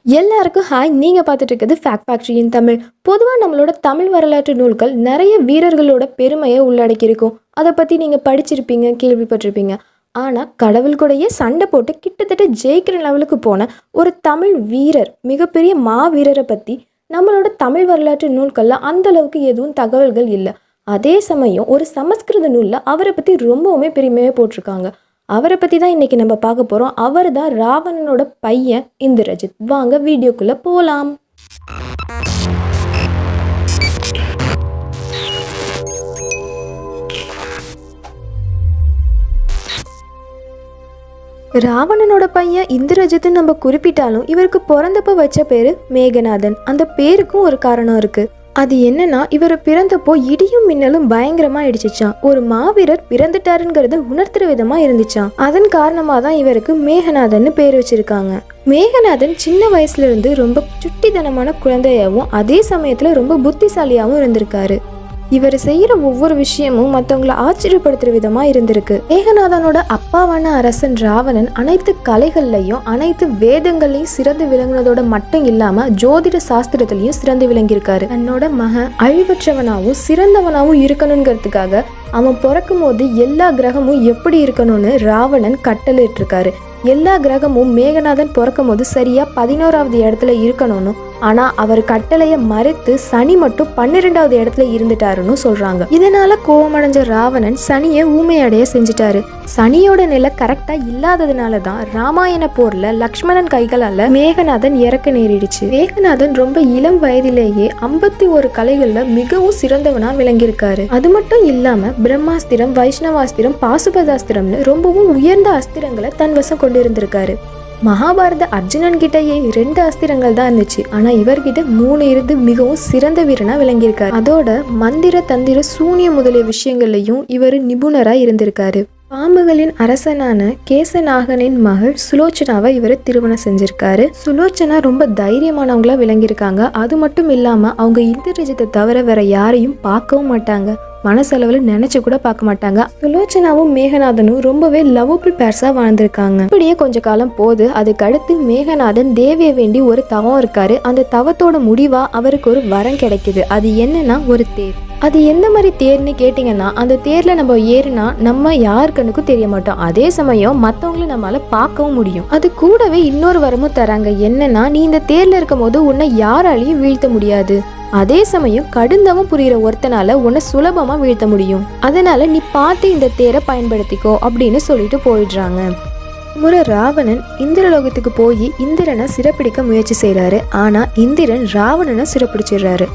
எல்லாருக்கும் ஹாய். நீங்கள் பார்த்துட்டு இருக்கிறது ஃபேக்ட் ஃபேக்ட்ரியின் தமிழ். பொதுவாக நம்மளோட தமிழ் வரலாற்று நூல்கள் நிறைய வீரர்களோட பெருமையை உள்ளடக்கியிருக்கும். அதை பற்றி நீங்கள் படிச்சிருப்பீங்க, கேள்விப்பட்டிருப்பீங்க. ஆனால் கடவுள் கூடயே சண்டை போட்டு கிட்டத்தட்ட ஜெயிக்கிற லெவலுக்கு போன ஒரு தமிழ் வீரர், மிகப்பெரிய மாவீரரை பற்றி நம்மளோட தமிழ் வரலாற்று நூல்களில் அந்தளவுக்கு எதுவும் தகவல்கள் இல்லை. அதே சமயம் ஒரு சமஸ்கிருத நூலில் அவரை பற்றி ரொம்பவுமே பெருமையாக போட்டிருக்காங்க. அவரை பற்றி தான் இன்றைக்கி நம்ம பார்க்க போகிறோம். அவர் தான் ராவணனோட பையன் இந்திரஜித். வாங்க வீடியோக்குள்ளே போகலாம். ராவணனோட பையன் இந்திரஜித்னு நம்ம குறிப்பிட்டாலும் இவருக்கு பிறந்தப்போ வச்ச பேர் மேகநாதன். அந்த பேருக்கும் ஒரு காரணம் இருக்குது. அது என்னன்னா, இவர் பிறந்தப்போ இடியும் மின்னலும் பயங்கரமா அடிச்சிச்சான். ஒரு மாவீரர் பிறந்துட்டாருங்கிறத உணர்த்துற விதமா இருந்துச்சான். அதன் காரணமா தான் இவருக்கு மேகநாதன் பேர் வச்சிருக்காங்க. மேகநாதன் சின்ன வயசுல இருந்து ரொம்ப சுட்டித்தனமான குழந்தையாவும் அதே சமயத்துல ரொம்ப புத்திசாலியாவும் இருந்திருக்காரு. இவர் செய்யற ஒவ்வொரு விஷயமும் மற்றவங்களை ஆச்சரியப்படுத்துற விதமா இருந்திருக்கு. மேகநாதனோட அப்பாவான அரசன் ராவணன் அனைத்து கலைகள்லையும் அனைத்து வேதங்கள்லையும் சிறந்து விளங்குனதோட மட்டும் இல்லாம ஜோதிட சாஸ்திரத்திலையும் சிறந்து விளங்கியிருக்காரு. தன்னோட மகன் அழிவற்றவனாவும் சிறந்தவனாவும் இருக்கணுங்கிறதுக்காக அவன் பிறக்கும் போது எல்லா கிரகமும் எப்படி இருக்கணும்னு ராவணன் கட்டளையிட்டு இருக்காரு. எல்லா கிரகமும் மேகநாதன் பிறக்கும் போது சரியா 11வது இடத்துல இருக்கணும்னு, ஆனா அவர் கட்டளையை மறுத்து சனி மட்டும் 12வது இடத்துல இருந்துட்டாருன்னு சொல்றாங்க. இதனால கோபமடைஞ்ச ராவணன் சனியை ஊமையடைய செஞ்சுட்டாரு. சனியோட நிலை கரெக்டா இல்லாததுனாலதான் ராமாயண போர்ல லக்ஷ்மணன் கைகளால மேகநாதன் இறக்க நேரிடுச்சு. மேகநாதன் ரொம்ப இளம் வயதிலேயே 51 கலைகள்ல மிகவும் சிறந்தவனா விளங்கியிருக்காரு. அது மட்டும் இல்லாம பிரம்மாஸ்திரம், வைஷ்ணவாஸ்திரம், பாசுபதாஸ்திரம்னு ரொம்பவும் உயர்ந்த அஸ்திரங்களை தன் வசம் கொண்டு இருந்திருக்காரு. மகாபாரத அர்ஜுனன் கிட்டயே 2 அஸ்திரங்கள் தான் இருந்துச்சு. ஆனா இவர்கிட்ட 3 இருந்து மிகவும் சிறந்த வீரனா விளங்கியிருக்காரு. அதோட மந்திர, தந்திர, சூனிய முதலிய விஷயங்கள்லயும் இவர் நிபுணரா இருந்திருக்காரு. பாம்புகளின் அரசனான கேசநாகனின் மகள் சுலோச்சனாவை இவர் திருமணம் செஞ்சிருக்காரு. சுலோச்சனா ரொம்ப தைரியமானவங்களா விளங்கியிருக்காங்க. அது மட்டும் இல்லாம அவங்க இந்திரஜித்தை தவிர வேற யாரையும் பார்க்கவும் மாட்டாங்க. மனசளவில் நினைச்சு கூட பார்க்க மாட்டாங்க. சுலோச்சனாவும் மேகநாதனும் ரொம்பவே லவ்வபிள் பேர்ஸா வாழ்ந்திருக்காங்க. இப்படியே கொஞ்ச காலம் போது. அதுக்கு அடுத்து மேகநாதன் தேவியை வேண்டி ஒரு தவம் இருக்காரு. அந்த தவத்தோட முடிவா அவருக்கு ஒரு வரம் கிடைக்குது. அது என்னன்னா ஒரு தேர். அது எந்த மாதிரி தேர்னு கேட்டிங்கன்னா, அந்த தேர்ல நம்ம ஏறினா நம்ம யாருக்கனுக்கும் தெரிய மாட்டோம். அதே சமயம் மற்றவங்களும் நம்மளால பார்க்கவும் முடியும். அது கூடவே இன்னொரு வரமும் தராங்க. என்னன்னா, நீ இந்த தேர்ல இருக்கும் போது உன்னை யாராலையும் வீழ்த்த முடியாது. அதே சமயம் கடுந்தவம் புரிகிற ஒருத்தனால உன்னை சுலபமா வீழ்த்த முடியும். அதனால நீ பார்த்து இந்த தேரை பயன்படுத்திக்கோ அப்படின்னு சொல்லிட்டு போயிடுறாங்க. முறை ராவணன் இந்திரலோகத்துக்கு போய் இந்திரனை சிறப்பிடிக்க முயற்சி செய்யறாரு. ஆனா இந்திரன் ராவணனை சிறப்பிடிச்சிடுறாரு.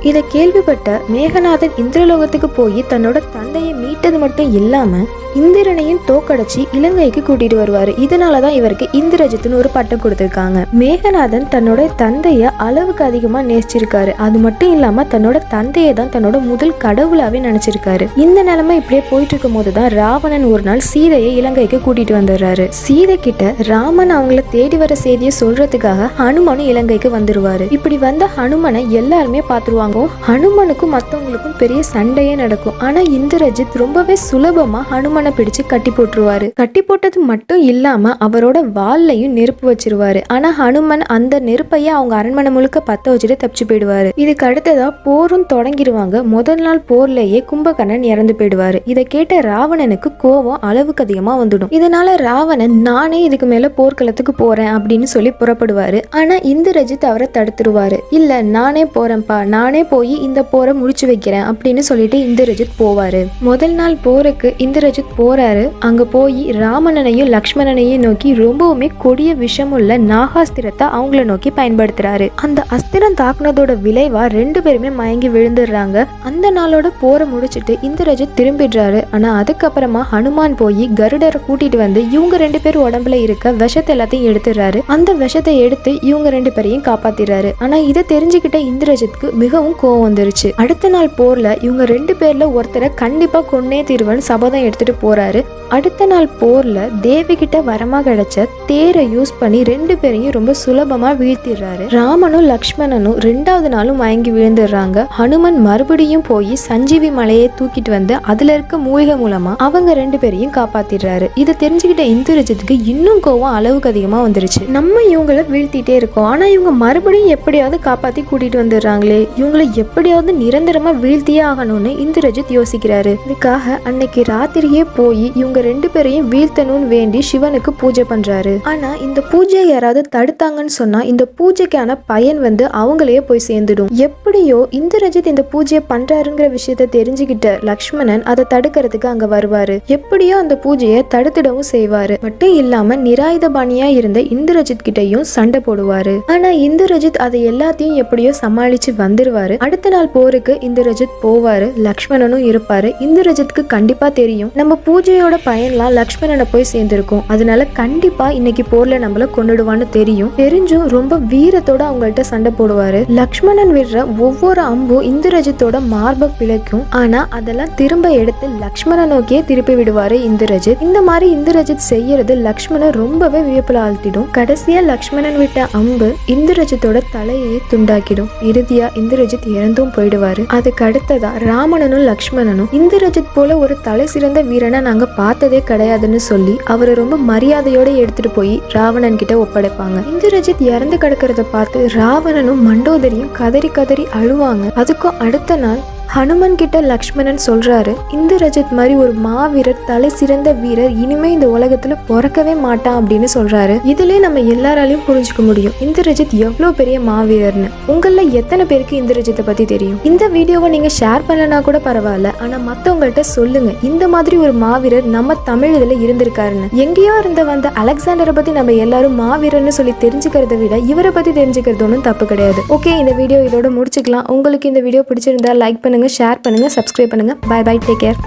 இதை கேள்விப்பட்ட மேகநாதன் இந்திரலோகத்துக்கு போய் தன்னோட தந்தையை மீட்டது மட்டும் இல்லாம இந்திரனையும் தோக்கடைச்சி இலங்கைக்கு கூட்டிட்டு வருவாரு. இதனாலதான் இவருக்கு இந்திரஜித்னு ஒரு பட்டம் கொடுத்திருக்காங்க. மேகநாதன் தன்னோட தந்தைய அளவுக்கு அதிகமா நேசிச்சிருக்காரு. அது மட்டும் இல்லாம தன்னோட தந்தையை தான் தன்னோட முதல் கடவுளாவே நினைச்சிருக்காரு. இந்த நிலைமை இப்படியே போயிட்டு இருக்கும் போதுதான் ராவணன் ஒரு நாள் சீதையை இலங்கைக்கு கூட்டிட்டு வந்துடுறாரு. சீதை கிட்ட ராமன் அவங்கள தேடி வர செய்தியை சொல்றதுக்காக ஹனுமனும் இலங்கைக்கு வந்துருவாரு. இப்படி வந்த ஹனுமனை எல்லாருமே பாத்துருவாங்க. ஹனுமனுக்கும் மத்தவங்களுக்கும் பெரிய சண்டையே நடக்கும். ஆனா இந்திரஜித் ரொம்பவே சுலபமா ஹனுமனை பிடிச்சு கட்டி போட்டுருவாரு. கட்டி போட்டது மட்டும் இல்லாம அவரோட வாள்லையும் நெருப்பு வச்சிருவாரு. ஆனா ஹனுமன் அந்த நெருப்பைய அவங்க அரண்மனை முழுக்க பத்த வச்சுட்டு தப்பிச்சு போயிடுவாரு. இதுக்கு அடுத்ததா போரும் தொடங்கிடுவாங்க. முதல் நாள் போர்லயே கும்பகர்ணன் இறந்து போயிடுவாரு. இதை கேட்ட ராவணனுக்கு கோபம் அளவுக்கு அதிகமா வந்துடும். இதனால ராவணன் நானே இதுக்கு மேல போர்க்களத்துக்கு போறேன் அப்படின்னு சொல்லி புறப்படுவாரு. ஆனா இந்திரஜித் அவரை தடுத்துருவாரு. இல்ல, நானே போறேன்ப்பா, நானே போய் இந்த போரை முடிச்சு வைக்கிறேன் அப்படின்னு சொல்லிட்டு இந்திரஜித் போவாரு. முதல் நாள் போருக்கு இந்திரஜித் போறாரு. அங்க போய் ராமணனையும் லக்ஷ்மணனையும் நோக்கி ரொம்பவுமே கொடிய விஷமுள்ள நாகாஸ்திரத்தை அவங்கள நோக்கி பயன்படுத்துறாரு. அந்த அஸ்திரம் தாக்குனதோட விளைவா 2 பேருமே மயங்கி விழுந்துடுறாங்க. அந்த நாளோட போரை முடிச்சுட்டு இந்திரஜித் திரும்பிடுறாரு. ஆனா அதுக்கப்புறமா ஹனுமான் போய் கருடரை கூட்டிட்டு வந்து இவங்க 2 பேரும் உடம்புல இருக்க விஷத்தை எல்லாத்தையும் எடுத்துடுறாரு. அந்த விஷத்தை எடுத்து இவங்க 2 பேரையும் காப்பாத்திடுறாரு. ஆனா இதை தெரிஞ்சுக்கிட்ட இந்திரஜித்க்கு மிகவும் கோவம் வந்துருச்சு. அடுத்த நாள் போர்ல இவங்க 2 பேர்ல ஒருத்தரை கண்டிப்பா கொன்னே தீர்வன் சபதம் எடுத்துட்டு போறாரு. அடுத்த நாள் போர்ல தேவி கிட்ட வரமா கிடைச்ச தேரை யூஸ் பண்ணி 2 பேரையும் ரொம்ப சுலபமா வீழ்த்திடுறாரு. ராமனும் லக்ஷ்மணனும் 2வது நாளும் மயங்கி விழுந்துடுறாங்க. ஹனுமன் மறுபடியும் போய் சஞ்சீவி மலையை தூக்கிட்டு வந்து அதுல இருக்க மூலிகை மூலமா அவங்க 2 பேரையும் காப்பாத்திடுறாரு. இதை தெரிஞ்சுக்கிட்ட இந்திரஜித்துக்கு இன்னும் கோவம் அளவுக்கு அதிகமா வந்துருச்சு. நம்ம இவங்கள வீழ்த்திட்டே இருக்கோம், ஆனா இவங்க மறுபடியும் எப்படியாவது காப்பாத்தி கூட்டிட்டு வந்துடுறாங்களே, இவங்களை எப்படியாவது நிரந்தரமா வீழ்த்தியே ஆகணும்னு இந்திரஜித் யோசிக்கிறாரு. இதுக்காக அன்னைக்கு ராத்திரியே போய் இவங்க 2 பேரையும் வீழ்த்தணும்னு வேண்டி சிவனுக்கு பூஜை பண்றாரு. ஆனா இந்த பூஜையை யாராவது தடுத்தாங்கன்னு சொன்னா இந்த பூஜைக்கான பயன் அவங்களே போய் சேர்ந்துடும். எப்படியோ இந்திரஜித் இந்த பூஜையை பண்றாருங்கிற விஷயத்த தெரிஞ்சுக்கிட்ட லக்ஷ்மணன் அதை தடுக்கிறதுக்கு அங்க வருவாரு. எப்படியோ அந்த பூஜையை தடுத்துடவும் செய்வாரு. மட்டும் இல்லாம நிராயுதபாணியா இருந்த இந்திரஜித் கிட்டையும் சண்டை போடுவாரு. ஆனா இந்திரஜித் அதை எல்லாத்தையும் எப்படியோ சமாளிச்சு வந்துருவாரு. அடுத்த நாள் போருக்கு இந்திரஜித் போவாரு. லக்ஷ்மணனும் இருப்பாரு. இந்திரஜித்துக்கு கண்டிப்பா தெரியும் நம்ம பூஜையோட பயன்லாம் லக்ஷ்மணனை போய் சேர்ந்திருக்கும், அதனால கண்டிப்பா இன்னைக்கு போர்ல நம்மள கொண்டுடுவான்னு தெரிஞ்சும் ரொம்ப வீரத்தோட அவங்கள்ட்ட சண்டை போடுவாரு. லக்ஷ்மணன் விடுற ஒவ்வொரு அம்பும் இந்திரஜித்தோட மார்பை பிழைக்கும். ஆனா அதெல்லாம் திரும்ப எடுத்து லக்ஷ்மணன் நோக்கியே திருப்பி விடுவாரு இந்திரஜித். இந்த மாதிரி இந்திரஜித் செய்யறது லக்ஷ்மணன் ரொம்பவே வியப்புல ஆழ்த்திடும். கடைசியா லக்ஷ்மணன் விட்ட அம்பு இந்திரஜித்தோட தலையை துண்டாக்கிடும். இறுதியா இந்திரஜித் இறந்தும் போயிடுவாரு. அதுக்கு அடுத்ததா ராமணனும் லக்ஷ்மணனும் இந்திரஜித் போல ஒரு தலை சிறந்த வீரனை நாங்க பார்த்ததே கிடையாதுன்னு சொல்லி அவரை ரொம்ப மரியாதையோட எடுத்துட்டு போய் ராவணன் கிட்ட ஒப்படைப்பாங்க. இந்திரஜித் இறந்து கிடக்கிறத பார்த்து ராவணனும் மண்டோதரியும் கதறி கதறி அழுவாங்க. அதுக்கும் அடுத்த நாள் ஹனுமன் கிட்ட லக்ஷ்மணன் சொல்றாரு, இந்திரஜித் மாதிரி ஒரு மாவீரர், தலை சிறந்த வீரர் இனிமே இந்த உலகத்துல பிறக்கவே மாட்டான் அப்படின்னு சொல்றாரு. இதுல நம்ம எல்லாராலையும் புரிஞ்சுக்க முடியும் இந்திரஜித் எவ்வளவு பெரிய மாவீரர்னு. உங்கள எத்தனை பேருக்கு இந்திரஜித்தை பத்தி தெரியும்? இந்த வீடியோவை நீங்க ஷேர் பண்ணலனா கூட பரவாயில்ல, ஆனா மத்தவங்கள்ட்ட சொல்லுங்க இந்த மாதிரி ஒரு மாவீரர் நம்ம தமிழ் இதுல இருந்திருக்காருன்னு. எங்கேயோ இருந்து வந்த அலெக்சாண்டரை பத்தி நம்ம எல்லாரும் மாவீரர்னு சொல்லி தெரிஞ்சுக்கிறத விட இவரை பத்தி தெரிஞ்சுக்கிறது ஒன்றும் தப்பு கிடையாது. ஓகே, இந்த வீடியோ இதோட முடிச்சுக்கலாம். உங்களுக்கு இந்த வீடியோ பிடிச்சிருந்தா லைக் பண்ணுங்க, ஷேர் பண்ணுங்க, சப்ஸ்கிரைப் பண்ணுங்க. Bye bye, take care.